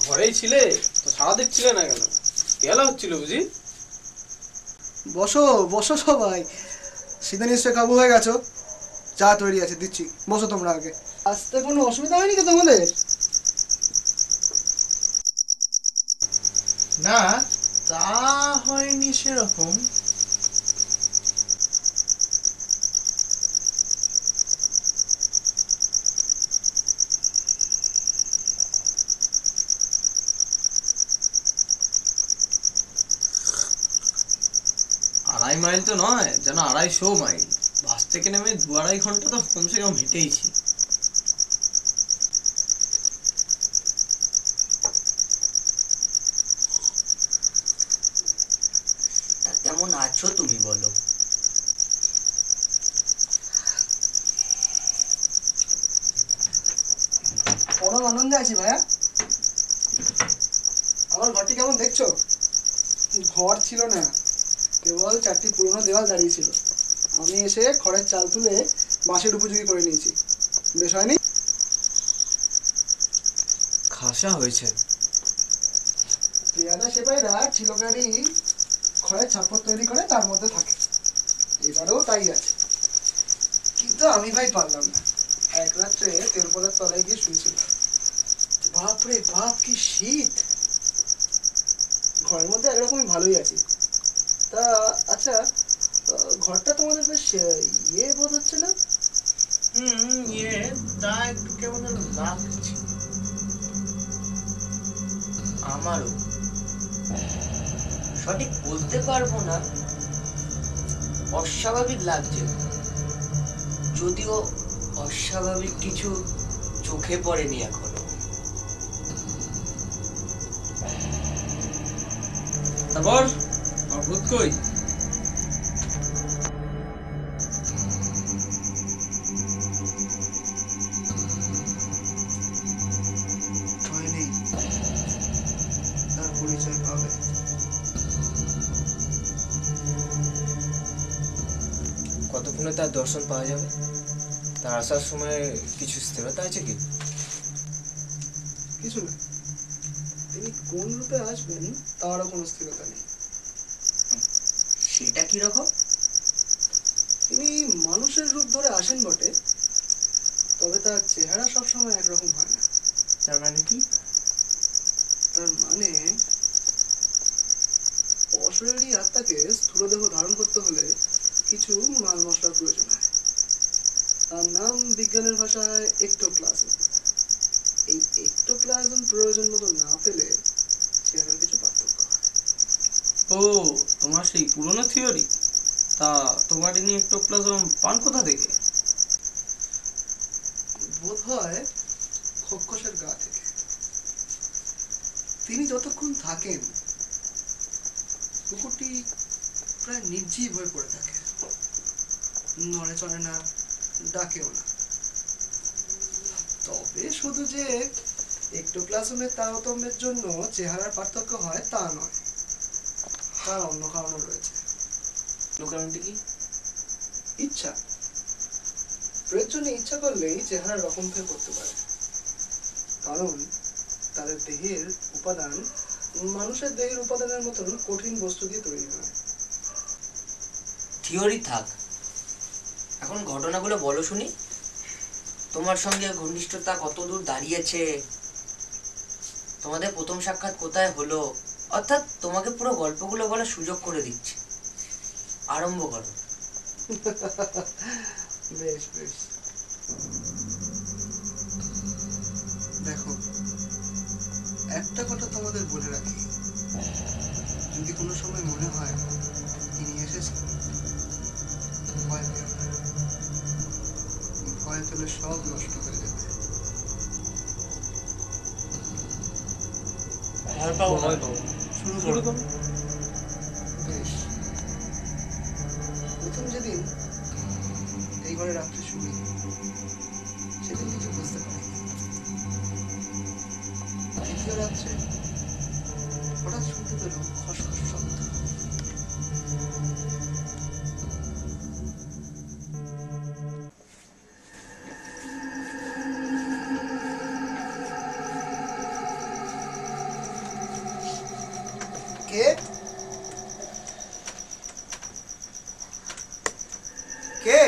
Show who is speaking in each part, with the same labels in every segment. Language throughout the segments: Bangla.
Speaker 1: ঘরেই ছিলে তো সারা দেখছিলে না কেন? তেলা হচ্ছিল বুঝি?
Speaker 2: বসো বসো সবাই। শীতে নিশ্চয় কাবু হয়ে গেছো। চা তৈরি আছে, দিচ্ছি, বসো তোমরা আগে। আসতে কোনো অসুবিধা হয়নি তো তোমাদের?
Speaker 3: না, তা হয়নি সেরকম।
Speaker 1: আড়াই মাইল তো নয়, যেন 250 মাইল। বাস থেকে নেমে 2-2.5 ঘন্টা তো কমসে কম হেঁটেইছি।
Speaker 4: তা কেমন আছো তুমি বলো?
Speaker 2: পরম আনন্দে আছি ভাইয়া। আমার ঘরটি কেমন দেখছো? ঘর ছিল না, কেবল 4টি পুরনো দেওয়াল দাঁড়িয়েছিল। আমি এসে খড়ের চাল তুলে বাঁশের উপযোগী করে নিয়েছি। বেশ হয়নি?
Speaker 1: খাসা হয়েছে।
Speaker 2: পেয়াদা সেপাইরা চিলকারি খড়ের ছাপ্পর তৈরি করে তার মধ্যে থাকে। এবারেও তাই আছে, কিন্তু আমি ভাই পারলাম না। এক রাত্রে তেলপদার তলায় গিয়ে শুয়েছিল। বাপরে বাপ, কি শীত! ঘরের মধ্যে একরকমই ভালোই আছি। তা আচ্ছা, ঘরটা তোমাদের বেশ বোধ হচ্ছে না?
Speaker 3: তা একটু কেমন লাগছে।
Speaker 4: আমারও সঠিক বলতে পারবো না, অস্বাভাবিক লাগছে। যদিও অস্বাভাবিক কিছু চোখে পড়েনি এখনো।
Speaker 1: তারপর আমার ভূত কই?
Speaker 2: ভয় নেই, তার পরিচয় পাবে।
Speaker 1: কতক্ষণে তার দর্শন পাওয়া যাবে? তার আসার সময় কিছু স্থিরতা আছে কি?
Speaker 2: কিছু না, তিনি কোন রূপে আসবেন তারও কোনো স্থিরতা নেই।
Speaker 4: সেটা কিরকম?
Speaker 2: তিনি মানুষের রূপ ধরে আসেন বটে, তবে তার চেহারা সবসময় একরকম হয় না।
Speaker 3: তার মানে কি?
Speaker 2: তার মানে অশরীরী আত্মাকে স্থূলদেহ ধারণ করতে হলে কিছু মাল মশলার প্রয়োজন হয়। তার নাম বিজ্ঞানের ভাষায় একটোপ্লাজম। এই একটোপ্লাজম প্রয়োজন মতো না পেলে চেহারার কিছু পার্থক্য হয়।
Speaker 1: ও, তোমার সেই পুরনো থিওরি। তা তোমার ইনি একটোপ্লাজম পান কোথা থেকে?
Speaker 2: বোধ হয় খোকসের গা থেকে। তিনি যতক্ষণ থাকেন কুকুরটি প্রায় নির্জীব হয়ে পড়ে থাকে, নড়ে চড়ে না, ডাকেও না। তবে শুধু যে একটোপ্লাজমের তারতম্যের জন্য চেহারার পার্থক্য হয় তা নয়, তার অন্য কারণও রয়েছে।
Speaker 1: কারণটি কি?
Speaker 2: ইচ্ছা। প্রয়োজনে ইচ্ছা করলেই চেহারা রকম ফের করতে পারে, কারণ তাদের দেহের উপাদান মানুষের দেহের উপাদানের মতন কঠিন বস্তু দিয়ে তৈরি হয়।
Speaker 4: থিওরি থাক, এখন ঘটনাগুলো বলো শুনি। তোমার সঙ্গে ঘনিষ্ঠতা কতদূর দাঁড়িয়েছে? তোমাদের প্রথম সাক্ষাৎ কোথায় হলো? অর্থাৎ তোমাকে পুরো গল্পগুলো বলার সুযোগ করে দিচ্ছি, আরম্ভ করো।
Speaker 2: বেশ বেশ, দেখো, একটা কথা তোমাদের বলে রাখি, যদি কোনো সময় মনে হয় তিনি এসেছেন, ভয় পেও না। ভয় পেলে সব নষ্ট হয়ে যাবে।
Speaker 3: ভয় পাবো না, শুরু করো।
Speaker 2: বেশ, প্রথম যেদিন এই ঘরে রাত্রে শুনি, সেদিন কিছু বুঝতে পারি। দ্বিতীয় রাত্রে হঠাৎ শুনতে পেল খসখস শব্দ। কে?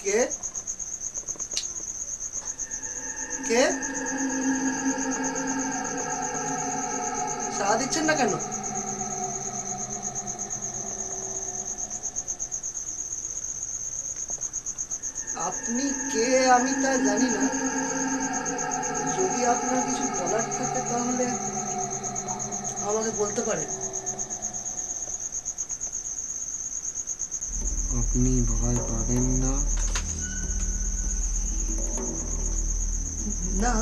Speaker 2: কে? কে? সাড়া দিচ্ছেন না কেন? আপনি কে আমি তা জানি না। যদি আপনার কিছু বলার থাকে তাহলে আমাকে বলতে পারেন।
Speaker 5: আপনি ভয় পাবেন না?
Speaker 2: না।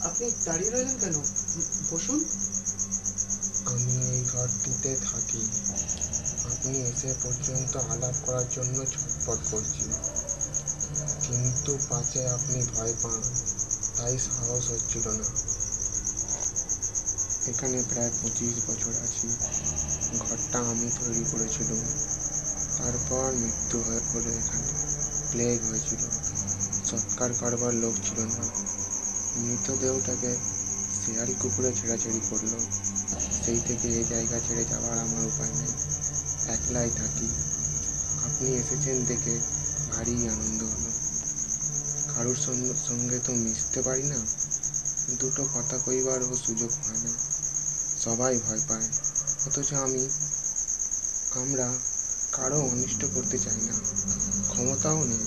Speaker 2: আপনি দাঁড়িয়ে রইলেন কেন? বসুন।
Speaker 5: আমি এই ঘরটিতে থাকি। আপনি এসে পর্যন্ত আলাপ করার জন্য ছটফট করছি, কিন্তু পাছে আপনি ভয় পান, তাই সাহস হচ্ছিল না। এখানে প্রায় 25 বছর আছি। ঘরটা আমি তৈরি করেছিলাম। তারপর মৃত্যু হলো এখানে। প্লেগ হয়েছিল। সৎকার করবার লোক ছিল না। মৃতদেহটাকে শেয়াল কুকুরে ছেঁড়াছেড়ি করলো। সেই থেকে এই জায়গা ছেড়ে যাওয়ার আমার উপায় নেই। একলাই থাকি। আপনি এসেছেন দেখে ভারী আনন্দ হলো। কারোর সঙ্গে তো মিশতে পারি না, দুটো কথা কইবারও সুযোগ হয় না। সবাই ভয় পায়, অথচ আমরা কারো অনিষ্ট করতে চাই না, ক্ষমতাও নেই।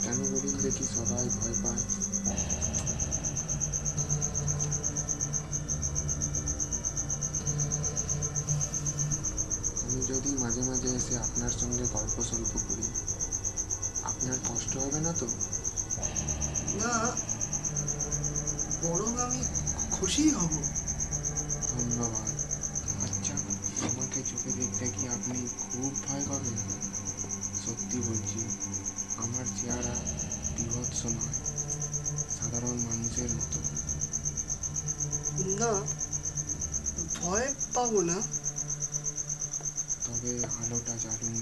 Speaker 5: কেন বলুন দেখি সবাই ভয় পায়? আমি যদি মাঝে মাঝে এসে আপনার সঙ্গে গল্প সল্প করি, আপনার কষ্ট হবে না তো?
Speaker 2: না, বরং আমি খুশি হব।
Speaker 5: ধন্যবাদ। আচ্ছা, আমাকে চোখে দেখতে কি আপনি খুব ভয় করেন? সত্যি বলছি, আমার চেহারা বীভৎস নয়, সাধারণ মানুষের মতো।
Speaker 2: না, ভয় পাবো না।
Speaker 5: তবে আলোটা জ্বালুন।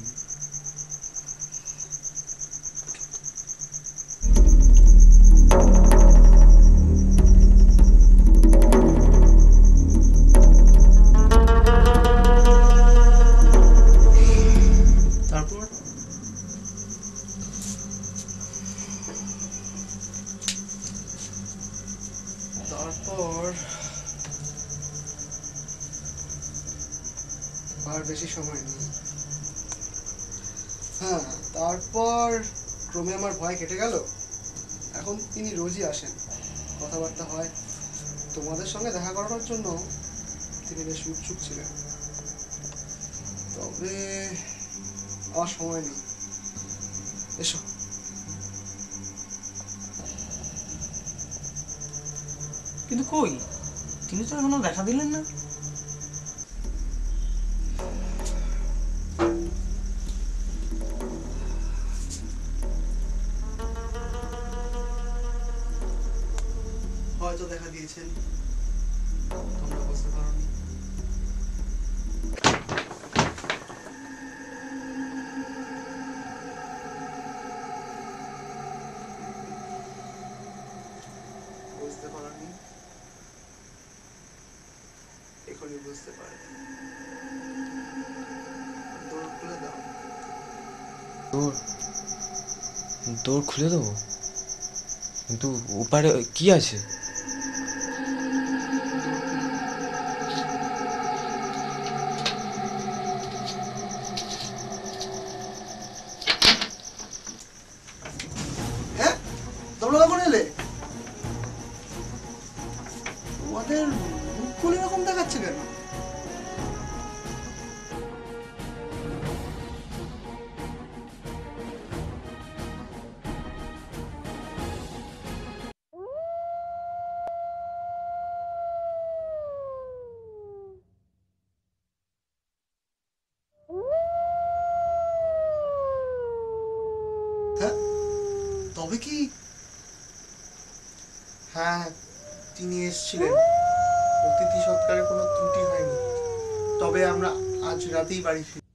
Speaker 1: তারপর
Speaker 2: আর বেশি সময় নেই। হ্যাঁ, তারপর ক্রমে আমার ভয় কেটে গেল। এখন তিনি রোজই আসেন, কথাবার্তা হয়। তোমাদের সঙ্গে দেখা করানোর জন্য তিনি বেশ উৎসুক ছিলেন। তবে আমার সময় নেই। এসো।
Speaker 1: কিন্তু কই, তিনি তো এখনো দেখা দিলেন না।
Speaker 2: হয়তো দেখা দিয়েছেন, তোমরা বুঝতে পারোনি। বুঝতে পারোনি, এখনই বুঝতে পারবে। দৌড় খুলে দাও।
Speaker 5: দৌড় খুলে দেবো? কিন্তু ওপারে কি আছে?
Speaker 2: হ্যাঁ, তোমরা কখন এলে? তোমাদের মুখগুলো এরকম দেখাচ্ছে কেন?
Speaker 3: তবে কি? হ্যাঁ, তিনি এসেছিলেন। অতিথি সৎকারে কোনো ত্রুটি হয়নি। তবে আমরা আজ রাতেই বাড়ি ফিরব।